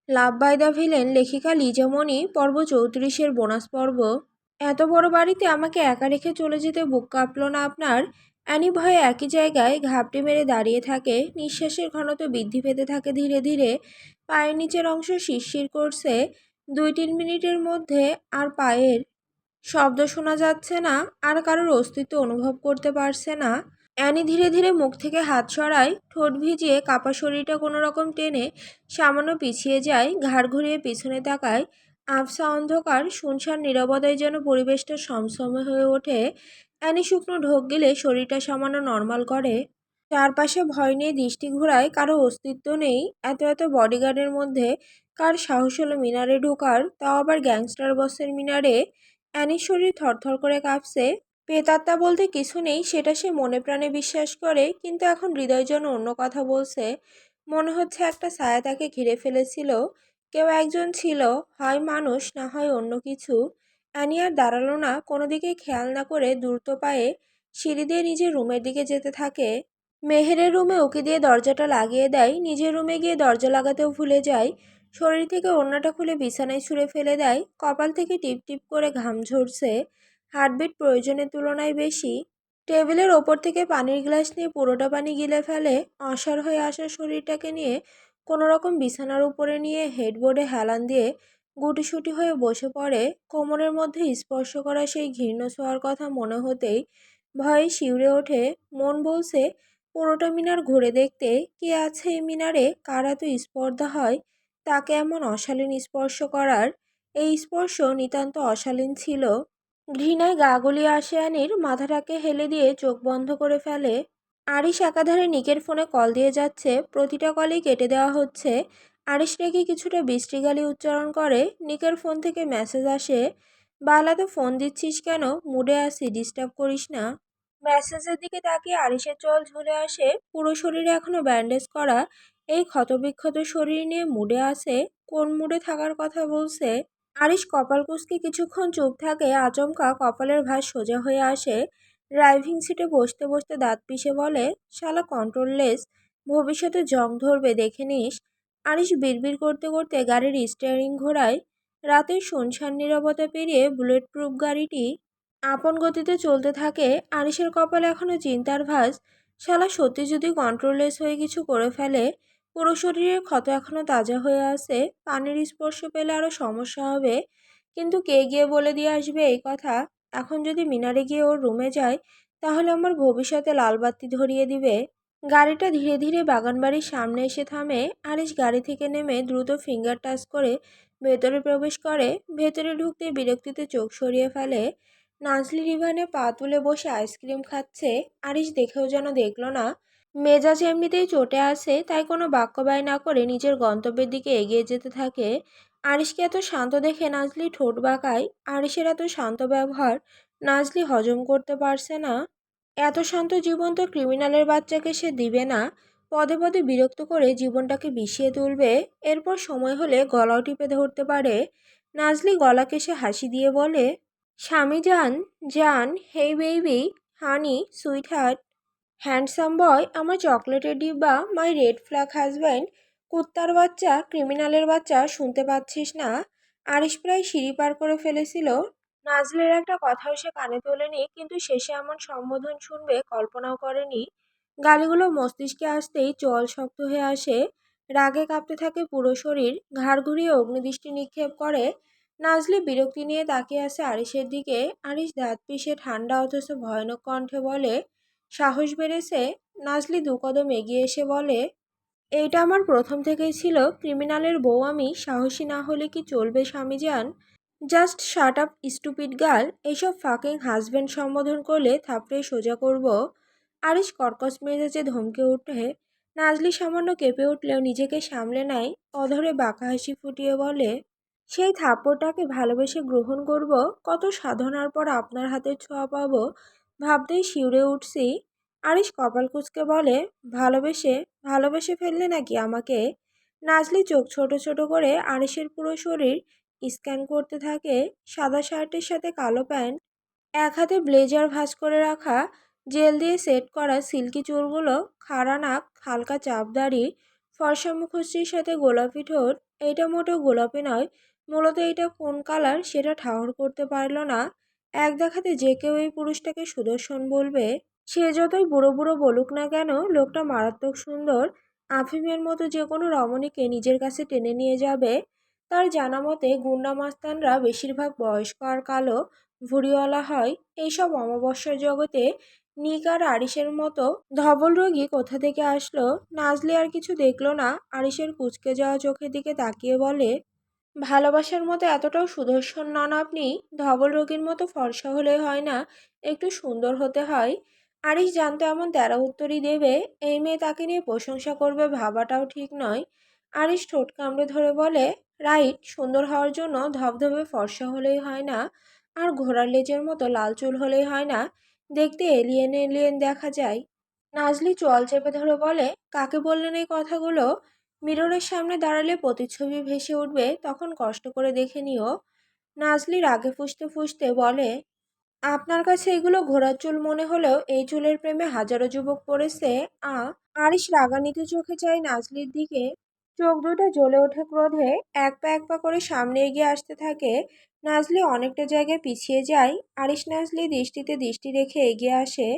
Love by the villain লেখিকা লিজামণি পর্ব 34-এর bonus পর্ব। এত বড় বাড়িতে আমাকে একা রেখে চলে যেতে বুক কাঁপল না আপনার? অ্যানি ভয়ে একই জায়গায় ঘাপটি মেরে দাঁড়িয়ে থাকে। নিঃশ্বাসের ঘনত্ব বৃদ্ধি পেতে থাকে ধীরে ধীরে। পায়ের নিচের অংশ শিরশির করছে। 2-3 মিনিটের মধ্যে আর পায়ের শব্দ শোনা যাচ্ছে না, আর কারোর অস্তিত্ব অনুভব করতে পারছে না। অ্যানি ধীরে ধীরে মুখ থেকে হাত সরায়, ঠোঁট ভিজিয়ে কাপা শরীরটা কোনো রকম টেনে সামান্য পিছিয়ে যায়, ঘাড় ঘুরিয়ে পিছনে তাকায়। আবছা অন্ধকার, শুনশান নীরবতায় যেন পরিবেশটা সমসম হয়ে ওঠে। অ্যানি শুকনো ঢোক গিলে শরীরটা সামান্য নর্মাল করে। চারপাশে ভয় নিয়ে দৃষ্টি ঘোরায়, কারো অস্তিত্ব নেই। এত এত বডিগার্ডের মধ্যে কার সাহস হলো মিনারে ঢোকার, তাও আবার গ্যাংস্টার বসের মিনারে? অ্যানির শরীর থরথর করে কাঁপছে। প্রেতাত্মা বলতে কিছু নেই, সেটা সে মনে প্রাণে বিশ্বাস করে, কিন্তু এখন হৃদয় যেন অন্য কথা বলছে। মনে হচ্ছে একটা ছায়া তাকে ঘিরে ফেলেছিল। কেউ একজন ছিল, হয় মানুষ না হয় অন্য কিছু। অ্যানি আর দাঁড়ালো না, কোনো দিকে খেয়াল না করে দ্রুত পায়ে সিঁড়ি দিয়ে নিজের রুমের দিকে যেতে থাকে। মেহেরের রুমে উকি দিয়ে দরজাটা লাগিয়ে দেয়, নিজের রুমে গিয়ে দরজা লাগাতেও ভুলে যায়। শরীর থেকে ওড়নাটা খুলে বিছানায় ছুঁড়ে ফেলে দেয়। কপাল থেকে টিপ টিপ করে ঘাম ঝরছে। হার্টবিট প্রয়োজনের তুলনায় বেশি। টেবিলের ওপর থেকে পানির গ্লাস নিয়ে পুরোটা পানি গিলে ফেলে। অসাড় হয়ে আসা শরীরটাকে নিয়ে কোনো রকম বিছানার উপরে নিয়ে হেডবোর্ডে হেলান দিয়ে গুটিসুটি হয়ে বসে পড়ে। কোমরের মধ্যে স্পর্শ করা সেই ঘৃণ্য ছোঁয়ার কথা মনে হতেই ভয়ে শিউরে ওঠে। মন বলছে পুরোটা মিনার ঘুরে দেখতে, কে আছে এই মিনারে, কার এত স্পর্ধা হয় তাকে এমন অশালীন স্পর্শ করার। এই স্পর্শ নিতান্ত অশালীন ছিল। ঘৃণায় গা গলিয়ে আসে অ্যানির, মাথাটাকে হেলে দিয়ে চোখ বন্ধ করে ফেলে। আরিশ একাধারে নিকের ফোনে কল দিয়ে যাচ্ছে, প্রতিটা কলেই কেটে দেওয়া হচ্ছে। আরিশ রেগে কিছুটা বিশ্রীগালি উচ্চারণ করে। নিকের ফোন থেকে মেসেজ আসে, বালাতে ফোন দিচ্ছিস কেন, মুডে আসি, ডিস্টার্ব করিস না। মেসেজের দিকে তাকিয়ে আরিশের চোখ ঝুলে আসে। পুরো শরীরে এখনো ব্যান্ডেজ করা এই ক্ষতবিক্ষত শরীর নিয়ে মুডে আসে? কোন মুডে থাকার কথা বলছে? আরিশ কপাল কুঁচকে কিছুক্ষণ চুপ থাকে। আচমকা কপালের ভাঁজ সোজা হয়ে আসে। ড্রাইভিং সিটে বসতে বসতে দাঁত পিষে বলে, শালা কন্ট্রোললেস, ভবিষ্যতে জং ধরবে দেখে নিস। আরিশ বিড়বিড় করতে করতে গাড়ির স্টিয়ারিং ঘোরায়। রাতের শুনশান নীরবতা পেরিয়ে বুলেট প্রুফ গাড়িটি আপন গতিতে চলতে থাকে। আরিশের কপালে এখনো চিন্তার ভাঁজ। শালা সত্যি যদি কন্ট্রোললেস হয়ে কিছু করে ফেলে? পুরো শরীরের ক্ষত এখনো তাজা হয়ে আছে। পানির স্পর্শ পেলে আরো সমস্যা হবে, কিন্তু কে গিয়ে বলে দিয়ে আসবে এই কথা? এখন যদি মিনারে গিয়ে ওর রুমে যায়, তাহলে আমার ভবিষ্যতে লালবাতি ধরিয়ে দিবে। গাড়িটা ধীরে ধীরে বাগানবাড়ির সামনে এসে থামে। আরিশ গাড়ি থেকে নেমে দ্রুত ফিঙ্গার টাচ করে ভেতরে প্রবেশ করে। ভেতরে ঢুকতে বিরক্তিতে চোখ সরিয়ে ফেলে। নাজলি রিভানে পা তুলে বসে আইসক্রিম খাচ্ছে। আরিশ দেখেও যেন দেখল না। মেজাজ এমনিতেই চটে আছে, তাই কোনো বাক্য ব্যয় না করে নিজের গন্তব্যের দিকে এগিয়ে যেতে থাকে। আরিশকে এত শান্ত দেখে নাজলি ঠোঁট বাঁকায়। আরিশের এত শান্ত ব্যবহার নাজলি হজম করতে পারছে না। এত শান্ত জীবন্ত ক্রিমিনালের বাচ্চাকে সে দিবে না। পদে পদে বিরক্ত করে জীবনটাকে বিষিয়ে তুলবে। এরপর সময় হলে গলাও টিপে ধরতে পারে। নাজলি গলাকে সে হাসি দিয়ে বলে, স্বামী জান, জান, হেই বেবি, হানি, সুইট হার্ট, হ্যান্ডসাম বয়, আমার চকলেটের ডিব্বা, মাই রেড ফ্ল্যাগ হাজব্যান্ড, কুত্তার বাচ্চা, ক্রিমিনালের বাচ্চা, শুনতে পাচ্ছিস না? আরিশ প্রায় সিঁড়ি পার করে ফেলেছিল। নাজলের একটা কথাও সে কানে তোলেনি, কিন্তু শেষে এমন সম্বোধন শুনবে কল্পনাও করেনি। গালিগুলো মস্তিষ্কে আসতেই চোয়াল শক্ত হয়ে আসে। রাগে কাঁপতে থাকে পুরো শরীর। ঘাড় ঘুরিয়ে অগ্নিদৃষ্টি নিক্ষেপ করে। নাজলি বিরক্তি নিয়ে তাকিয়ে আছে আরিশের দিকে। আরিশ দাঁত পিষে ঠান্ডা অথচ ভয়ানক কণ্ঠে বলে, সাহস বেড়েছে? নাজলি দু কদম এগিয়ে এসে বলে, এইটা আমার প্রথম থেকেই ছিল, ক্রিমিনালের বউ আমি, সাহসী না হলে কি চলবে স্বামীজান? Just shut up stupid girl, এইসব ফাকিং হাজব্যান্ড সম্বোধন করলে থাপড়ে সোজা করব। আরিশ কর্কশ মেজাজে ধমকে ওঠে। নাজলি সামান্য কেঁপে উঠলেও নিজেকে সামলে নেয়। অধরে বাঁকা হাসি ফুটিয়ে বলে, সেই থাপ্পড়টাকে ভালোবেসে গ্রহণ করব? কত সাধনার পর আপনার হাতের ছোঁয়া পাবো, ভাবতেই শিউরে উঠছি। আরিশ কপাল কুঁচকে বলে, ভালোবেসে ভালোবেসে ফেললে নাকি আমাকে? নাজলি চোখ ছোট ছোট করে আরিশের পুরো শরীর স্ক্যান করতে থাকে। সাদা শার্টের সাথে কালো প্যান্ট, এক হাতে ব্লেজার ভাঁজ করে রাখা, জেল দিয়ে সেট করা সিল্কি চুলগুলো, খাড়া নাক, হালকা চাপ দাড়ি, ফর্সা মুখশ্রীর সাথে গোলাপি ঠোঁট, এটা মোটেও গোলাপি নয়, মূলত এটা কোন কালার সেটা ঠাহর করতে পারল না। এক দেখাতে যে কেউ এই পুরুষটাকে সুদর্শন বলবে। সে যতই বুড়ো বুড়ো বলুক না কেন, লোকটা মারাত্মক সুন্দর। আফিমের মতো যে কোনো রমণীকে নিজের কাছে টেনে নিয়ে যাবে। তার জানা মতে গুন্ডা মাস্তানরা বেশিরভাগ বয়স্ক আর কালো, ভুঁড়িওয়ালা হয়। এইসব অমাবস্যার জগতে নিক আর আরিসের মতো ধবল রোগী কোথা থেকে আসলো? নাজলি আর কিছু দেখলো না, আরিসের কুঁচকে যাওয়া চোখের দিকে তাকিয়ে বলে, ভালোবাসার মতো এতটাও সুদর্শন নন আপনি। ধবল রোগীর মতো ফর্সা হলে হয় না, একটু সুন্দর হতে হয়। আরিশ জানতো এমন তেরা উত্তরই দেবে। এই মেয়ে তাকে নিয়ে প্রশংসা করবে ভাবাটাও ঠিক নয়। আরিশ ঠোঁট কামড়ে ধরে বলে, রাইট, সুন্দর হওয়ার জন্য ধবধবে ফর্সা হলেই হয় না, আর ঘোড়ার লেজের মতো লাল চুল হলেই হয় না, দেখতে এলিয়েন এলিয়েন দেখা যায়। নাজলি চোয়াল চেপে ধরে বলে, কাকে বললেন এই কথাগুলো? মিররের সামনে দাঁড়ালে প্রতিচ্ছবি ভেসে উঠবে, তখন কষ্ট করে দেখে নিও। নাজলি রাগে ফুঁসতে ফুঁসতে বলে, আপনার কাছে এগুলো ঘোড়ার চুল মনে হলেও এই চুলের প্রেমে হাজারো যুবক পড়েছে। আ আরিশ রাগান্বিত চোখে চায় নাজলির দিকে। চোখ দুটো জ্বলে ওঠে ক্রোধে। এক পা করে সামনে এগিয়ে আসতে থাকে। নাজলি অনেকটা জায়গায় পিছিয়ে যায়। আরিশ নাজলি দৃষ্টিতে দৃষ্টি রেখে এগিয়ে আসে।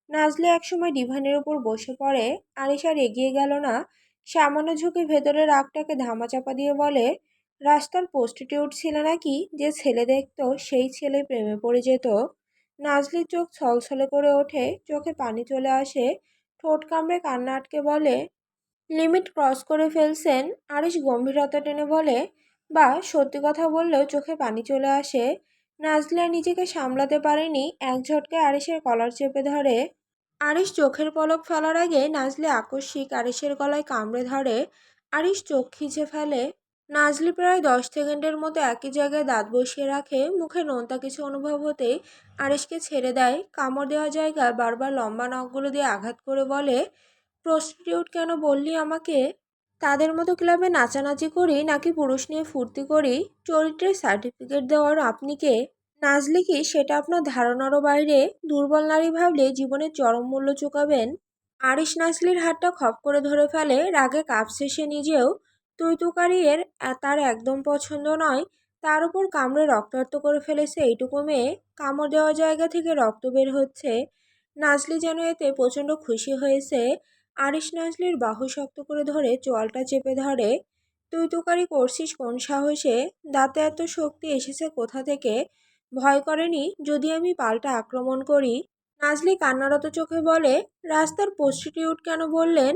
নাজলি একসময় ডিভানের উপর বসে পড়ে। আরিশ আর এগিয়ে গেল না। সামান্য ঝুঁকে ভেতরের রাগটাকে ধামাচাপা দিয়ে বলে, রাস্তার প্রস্টিটিউট ছিল নাকি? যে ছেলে দেখতো সেই ছেলে প্রেমে পড়ে যেত। নাজলির চোখ ছলছলে করে ওঠে, চোখে পানি চলে আসে। ঠোঁট কামড়ে কান্না আটকে বলে, লিমিট ক্রস করে ফেলছেন। আরিশ গম্ভীরতা টেনে বলে, বা সত্যি কথা বললেও চোখে পানি চলে আসে। নাজলি আর নিজেকে সামলাতে পারেনি, এক ঝটকায় আরিশের কলার চেপে ধরে। আরিশ চোখের পলক ফেলার আগে নাজলি আকস্মিক আরিশের গলায় কামড়ে ধরে। আরিশ চোখ খিচে ফেলে। নাজলি প্রায় 10 সেকেন্ডের মতো একই জায়গায় দাঁত বসিয়ে রাখে। মুখে নোনতা কিছু অনুভব হতেই আরিশকে ছেড়ে দেয়। কামড় দেওয়া জায়গায় বারবার লম্বা নখগুলো দিয়ে আঘাত করে বলে, প্রস্টিটিউট কেন বললি আমাকে? তাদের মতো ক্লাবে নাচানাচি করি নাকি পুরুষ নিয়ে ফুর্তি করি? চরিত্রের সার্টিফিকেট দেওয়ার আপনি কে? নাজলে কি সেটা আপনার ধারণারও বাইরে? দুর্বল নারী ভাবলে জীবনের চরম মূল্য চুকাবেন। আরিশ নাজলির হাতটা খপ করে ধরে ফেলে, রাগে কাঁপছে সে নিজেও। তুই তুকারি তার একদম পছন্দ নয়। তার উপর কামড়ে রক্তাক্ত করে ফেলেছে এইটুকু মেয়ে। কামড় দেওয়া জায়গা থেকে রক্ত বের হচ্ছে। নাজলি যেন এতে প্রচণ্ড খুশি হয়েছে। আরিশ নাজলির বাহু শক্ত করে ধরে চোয়ালটা চেপে ধরে। তুই তুকারি করছিস কোন সাহসে? দাঁতে এত শক্তি এসেছে কোথা থেকে? ভয় করেনি যদি আমি পাল্টা আক্রমণ করি? নাজলি কান্নারত চোখে বলে, রাস্তার প্রস্টিটিউট কেন বললেন?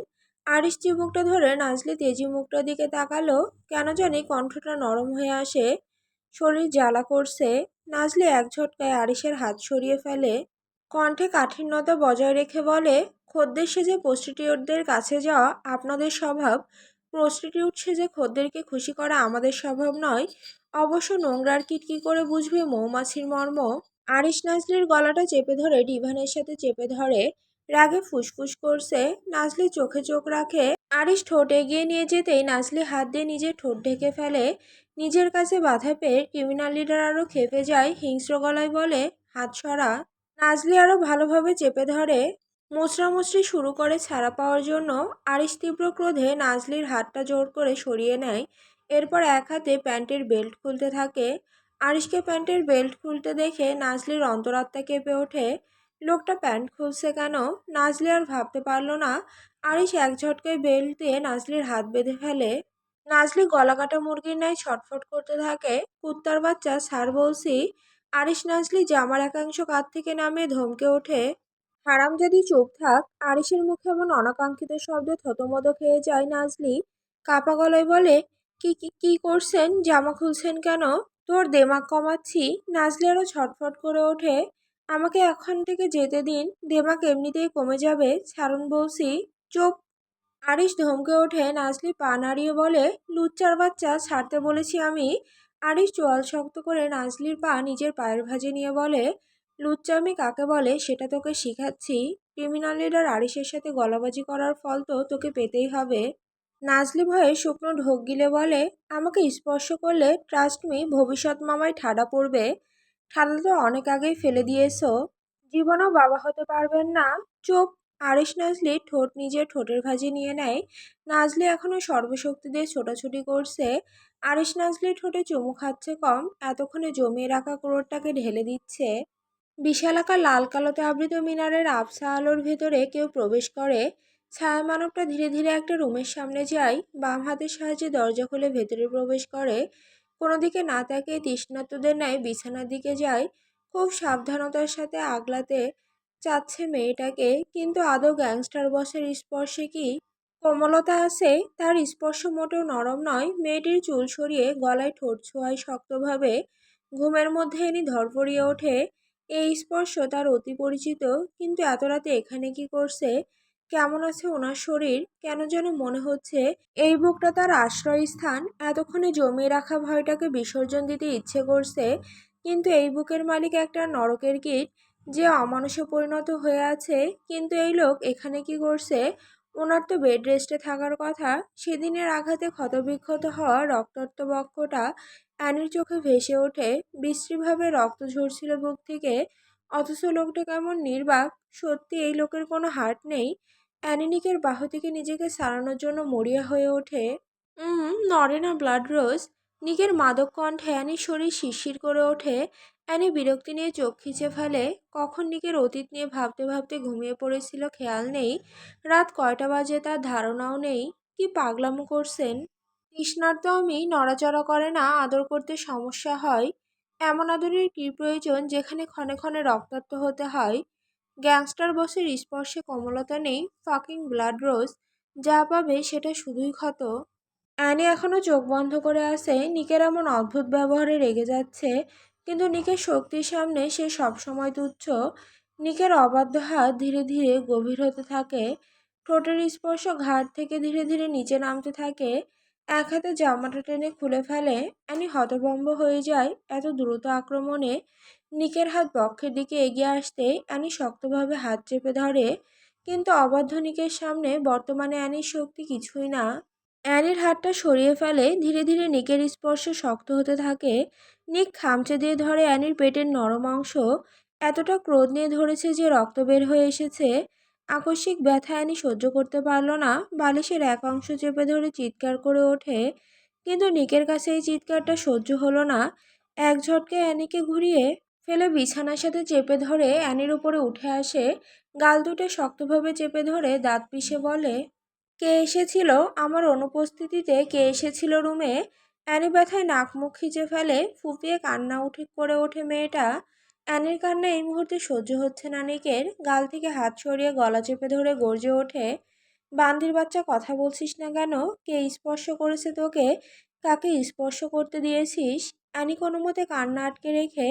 আরিশ চিবুকটা ধরে নাজলি তেজি মুখটার দিকে তাকালো। কেন জানি কণ্ঠটা নরম হয়ে আসে। শরীর জ্বালা করছে। নাজলি এক ঝটকায় আরিশের হাত সরিয়ে ফেলে। কণ্ঠে কাঠিন্যতা বজায় রেখে বলে, খদ্দের সেজে প্রস্টিটিউটদের কাছে যাওয়া আপনাদের স্বভাব। প্রস্টিটিউট সেজে খদ্দেরকে খুশি করা আমাদের স্বভাব নয়। অবশ্য নোংরার কিট কি করে বুঝবে মৌমাছির মর্ম? আরিশ নাজলির গলাটা চেপে ধরে ডিভানের সাথে চেপে ধরে। রাগে ফুসফুস করছে। নাজলি চোখে চোখ রাখে। আরিশ ঠোঁট এগিয়ে নিয়ে যেতেই নাজলি হাত দিয়ে নিজের ঠোঁট ঢেকে ফেলে। নিজের কাছে বাধা পেয়ে ক্রিমিনাল লিডার আরও খেপে যায়, হিংস্র গলায় বলে, হাত সরা। নাজলি আরও ভালোভাবে চেপে ধরে। মুচড়ামুচড়ি শুরু করে ছাড়া পাওয়ার জন্য। আরিশ তীব্র ক্রোধে নাজলির হাতটা জোর করে সরিয়ে নেয়। এরপর এক হাতে প্যান্টের বেল্ট খুলতে থাকে। আরিশকে প্যান্টের বেল্ট খুলতে দেখে নাজলির অন্তরাত্মা কেঁপে ওঠে। লোকটা প্যান্ট খুলছে কেন? নাজলি আর ভাবতে পারল না। আরিশ এক ঝটকায় বেল্ট দিয়ে নাজলির হাত বেঁধে ফেলে। নাজলি গলাকাটা মুরগির ন্যায় ছটফট করতে থাকে। কুত্তার বাচ্চা ছাড় বলছি। আরিশ নাজলি জামার একাংশ কাঁধ থেকে নামিয়ে ধমকে ওঠে, হারামজাদি চুপ থাক। আরিশের মুখে এমন অনাকাঙ্ক্ষিত শব্দে থতমত খেয়ে যায় নাজলি। কাপা গলায় বলে, কি কি কি করছেন? জামা খুলছেন কেন? তোর দেমাগ কমাচ্ছি। নাজলি আরও ছটফট করে ওঠে, আমাকে এখান থেকে যেতে দিন, দেমাগ এমনিতেই কমে যাবে, ছাড়ুন বলছি। চুপ। আরিশ ধমকে ওঠে। নাজলি পা নাড়িয়ে বলে, লুচ্চার বাচ্চা, ছাড়তে বলেছি আমি। আরিশ চোয়াল শক্ত করে নাজলির পা নিজের পায়ের ভাঁজে নিয়ে বলে, লুচ্চামি কাকে বলে সেটা তোকে শিখাচ্ছি। ক্রিমিনাল লিডার আরিশের সাথে গলাবাজি করার ফল তো তোকে পেতেই হবে। নাজলি ভয়ে শুকনো ঢোক গিলে বলে, আমাকে স্পর্শ করলে ট্রাস্ট মি ভবিষ্যৎ মামায় ঠাডা পড়বে। ঠাডা তো অনেক আগেই ফেলে দিয়েছো। জীবনেও বাবা হতে পারবেন না। চুপ। আরিশ নাজলি ঠোঁট নিজের ঠোঁটের ভাঁজে নিয়ে নেয়। নাজলি এখনো সর্বশক্তি দিয়ে ছোটাছুটি করছে। আরিশ নাজলি ঠোঁটে চুমু খাচ্ছে কম, এতক্ষণে জমিয়ে রাখা ক্রোধটাকে ঢেলে দিচ্ছে। বিশালাকার লাল কালোতে আবৃত মিনারের আবছা আলোর ভেতরে কেউ প্রবেশ করে। ছায়া মানবটা ধীরে ধীরে একটা রুমের সামনে যায়, বাম হাতের সাহায্যে দরজা খুলে ভেতরে প্রবেশ করে। কোনো দিকে না তাকিয়ে তৃষ্ণার্তদের ন্যায় বিছানার দিকে যায়। খুব সাবধানতার সাথে আগলাতে চাচ্ছে মেয়েটাকে, কিন্তু আদৌ গ্যাংস্টার বসের স্পর্শে কি কোমলতা আছে? তার স্পর্শ মোটেও নরম নয়। মেয়েটির চুল সরিয়ে গলায় ঠোঁট ছোঁয়ায় শক্তভাবে। ঘুমের মধ্যে এনি ধরফরিয়ে ওঠে। এই স্পর্শ তার অতি পরিচিত, কিন্তু এত রাতে এখানে কি করছে? কেমন আছে ওনার শরীর? কেন যেন মনে হচ্ছে এই বুকটা তার আশ্রয়স্থান। এতক্ষণে জমিয়ে রাখা ভয়টাকে বিসর্জন দিতে ইচ্ছে করছে, কিন্তু এই বুকের মালিক একটা নরকের কীট, যে অমানুষে পরিণত হয়ে আছে। কিন্তু এই লোক এখানে কি করছে? ওনার তো বেড রেস্টে থাকার কথা। সেদিনের আঘাতে ক্ষতবিক্ষত হওয়া রক্তাক্ত বক্ষটা অ্যানির চোখে ভেসে ওঠে। বিশ্রীভাবে রক্ত ঝরছিল বুক থেকে, অথচ লোকটা কেমন নির্বাক। সত্যি এই লোকের কোনো হার্ট নেই। অ্যানি নিকের বাহু থেকে নিজেকে সারানোর জন্য মরিয়া হয়ে ওঠে। নড়ে না ব্লাড রোজ। নিকের মাদক কণ্ঠে অ্যানির শরীর শিরশির করে ওঠে। অ্যানি বিরক্তি নিয়ে চোখ খিচে ফেলে। কখন নিকের অতীত নিয়ে ভাবতে ভাবতে ঘুমিয়ে পড়েছিল খেয়াল নেই। রাত কয়টা বাজে তার ধারণাও নেই। কি পাগলামো করছেন? তৃষ্ণার্ত আমি নড়াচড়া করে না, আদর করতে সমস্যা হয়। এমন আদরের কী প্রয়োজন যেখানে ক্ষণে ক্ষণে রক্তাক্ত হতে হয়? গ্যাংস্টার বসের স্পর্শে কোমলতা নেই। ফাকিং ব্লাড রোজ। যা পাবে সেটা শুধুই ক্ষত। অ্যানি এখনো চোখ বন্ধ করে আছে। নিকের এমন অদ্ভুত ব্যবহারে রেগে যাচ্ছে, কিন্তু নিকের শক্তির সামনে সে সবসময় তুচ্ছ। নিকের অবাধ্য হাত ধীরে ধীরে গভীর হতে থাকে। ঠোঁটের স্পর্শ ঘাড় থেকে ধীরে ধীরে নিচে নামতে থাকে। এক হাতে জামাটা টেনে খুলে ফেলে। অ্যানি হতভম্ব হয়ে যায় এত দ্রুত আক্রমণে। নিকের হাত বক্ষের দিকে এগিয়ে আসতে অ্যানি শক্তভাবে হাত চেপে ধরে, কিন্তু অবাধ্য নিকের সামনে বর্তমানে অ্যানির শক্তি কিছুই না। অ্যানির হাতটা সরিয়ে ফেলে। ধীরে ধীরে নিকের স্পর্শ শক্ত হতে থাকে। নিক খামচে দিয়ে ধরে অ্যানির পেটের নরম অংশ। এতটা ক্রোধ নিয়ে ধরেছে যে রক্ত বের হয়ে এসেছে। আকস্মিক ব্যথা অ্যানি সহ্য করতে পারল না। বালিশের এক অংশ চেপে ধরে চিৎকার করে ওঠে, কিন্তু নিকের কাছে এই চিৎকারটা সহ্য হলো না। এক ঝটকে অ্যানিকে ঘুরিয়ে ফেলে বিছানার সাথে চেপে ধরে অ্যানির উপরে উঠে আসে। গাল দুটো শক্তভাবে চেপে ধরে দাঁত পিষে বলে, কে এসেছিল আমার অনুপস্থিতিতে? কে এসেছিল রুমে? অ্যানি ব্যথায় নাক মুখ খিচে ফেলে। ফুপিয়ে কান্না করে ওঠে মেয়েটা। অ্যানির কান্না এই মুহূর্তে সহ্য হচ্ছে না নিকের। গাল থেকে হাত সরিয়ে গলা চেপে ধরে গর্জে ওঠে, বান্দির বাচ্চা, কথা বলছিস না কেন? কে স্পর্শ করেছে তোকে? কাকে স্পর্শ করতে দিয়েছিস? অ্যানি কোনো মতে কান্না আটকে রেখে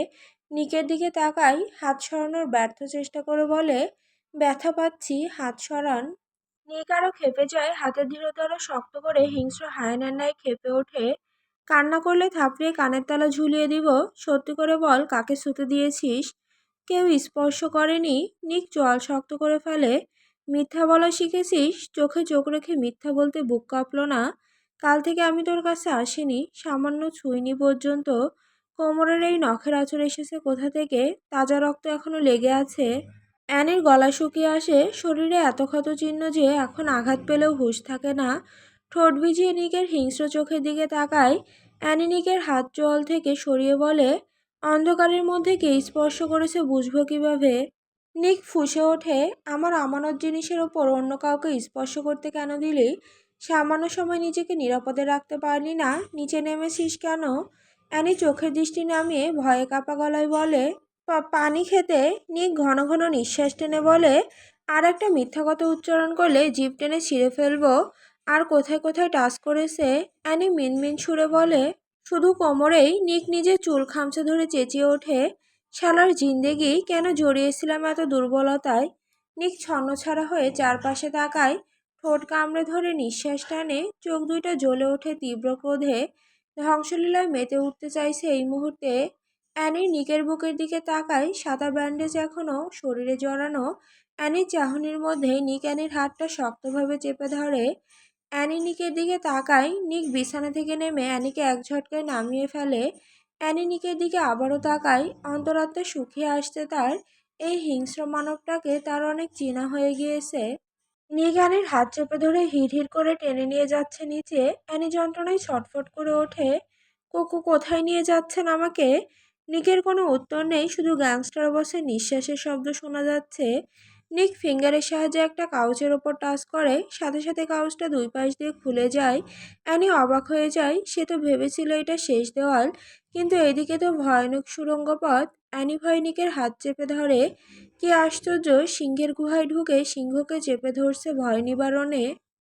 নিকের দিকে তাকাই। হাত সরানোর ব্যর্থ চেষ্টা করে বলে, ব্যথা পাচ্ছি, হাত সরান। নিক আরো ক্ষেপে যায়। হাতের দৃঢ়তা আরো শক্ত করে হিংস্র হায়নার ন্যায় ক্ষেপে ওঠে। কান্না করলে থাপড়িয়ে কানের তালা ঝুলিয়ে দিব। সত্যি করে বল, কাকে ছুতে দিয়েছিস? কেউ স্পর্শ করেনি। নিক চোয়াল শক্ত করে ফেলে। মিথ্যা বলা শিখেছিস? চোখে চোখ রেখে মিথ্যা বলতে বুক কাঁপলো না? কাল থেকে আমি তোর কাছে আসিনি, সামান্য ছুঁইনি পর্যন্ত। কোমরের এই নখের আঁচড় এসেছে কোথা থেকে? তাজা রক্ত এখনো লেগে আছে। অ্যানির গলা শুকিয়ে আসে। শরীরে এত ক্ষত চিহ্ন যে এখন আঘাত পেলেও হুঁশ থাকে না। ঠোঁট ভিজিয়ে নিকের হিংস্র চোখের দিকে তাকায়। অ্যানি নিকের হাত চোয়াল থেকে সরিয়ে বলে, অন্ধকারের মধ্যে কে স্পর্শ করেছে বুঝবো কিভাবে? নিক ফুঁসে ওঠে, আমার আমানত জিনিসের ওপর অন্য কাউকে স্পর্শ করতে কেন দিলি? সামান্য সময় নিজেকে নিরাপদে রাখতে পারলি না? নিচে নেমেছিস কেন? অ্যানি চোখের দৃষ্টি নামিয়ে ভয়ে কাঁপা গলায় বলে, পানি খেতে। নিক ঘন ঘন নিঃশ্বাস টেনে বলে, আর একটা মিথ্যা কথা উচ্চারণ করলে জিভ টেনে ছিঁড়ে ফেলবো। আর কোথায় কোথায় টাচ করেছে? অ্যানি মিনমিন সুরে বলে, শুধু কোমরেই। নিক নিজের চুল খামচে ধরে চেঁচিয়ে ওঠে, শালার জিন্দেগি, কেন জড়িয়েছিলাম এত দুর্বলতায়? নিক ছন্নছাড়া হয়ে চারপাশে তাকায়। ঠোঁট কামড়ে ধরে নিঃশ্বাস টানে। চোখ দুইটা জ্বলে ওঠে তীব্র ক্রোধে। ধ্বংসলীলায় মেতে উঠতে চাইছে এই মুহূর্তে। অ্যানি নিকের বুকের দিকে তাকায়। সাদা ব্যান্ডেজ এখনো শরীরে জড়ানো। অ্যানির চাহনির মধ্যে নিক অ্যানির হাতটা শক্তভাবে চেপে ধরে। অ্যানি নিকের দিকে তাকায়। নিক বিছানা থেকে নেমে অ্যানিকে এক ঝটকায় নামিয়ে ফেলে। অ্যানি নিকের দিকে আবারও তাকায়। অন্তরাত্মা শুকিয়ে আসছে তার। এই হিংস্র মানবটাকে তার অনেক চেনা হয়ে গিয়েছে। নিক অ্যানির হাত চেপে ধরে হিড় করে টেনে নিয়ে যাচ্ছে নিচে। অ্যানি যন্ত্রণায় ছটফট করে ওঠে। কোকো, কোথায় নিয়ে যাচ্ছেন আমাকে? নিকের কোনো উত্তর নেই, শুধু গ্যাংস্টার বসের নিঃশ্বাসের শব্দ শোনা যাচ্ছে। নিক ফিঙ্গারের সাহায্যে একটা কাউচের ওপর টাচ করে, সাথে সাথে কাউচটা দুই পাশ দিয়ে খুলে যায়। অ্যানি অবাক হয়ে যায়, সে তো ভেবেছিল এটা শেষ দেওয়াল, কিন্তু এদিকে তো ভয়ানক সুড়ঙ্গ পথ। অ্যানি ভয়ে নিকের হাত চেপে ধরে। কি আশ্চর্য, সিংহের গুহায় ঢুকে সিংহকে চেপে ধরছে ভয় নিবারণে।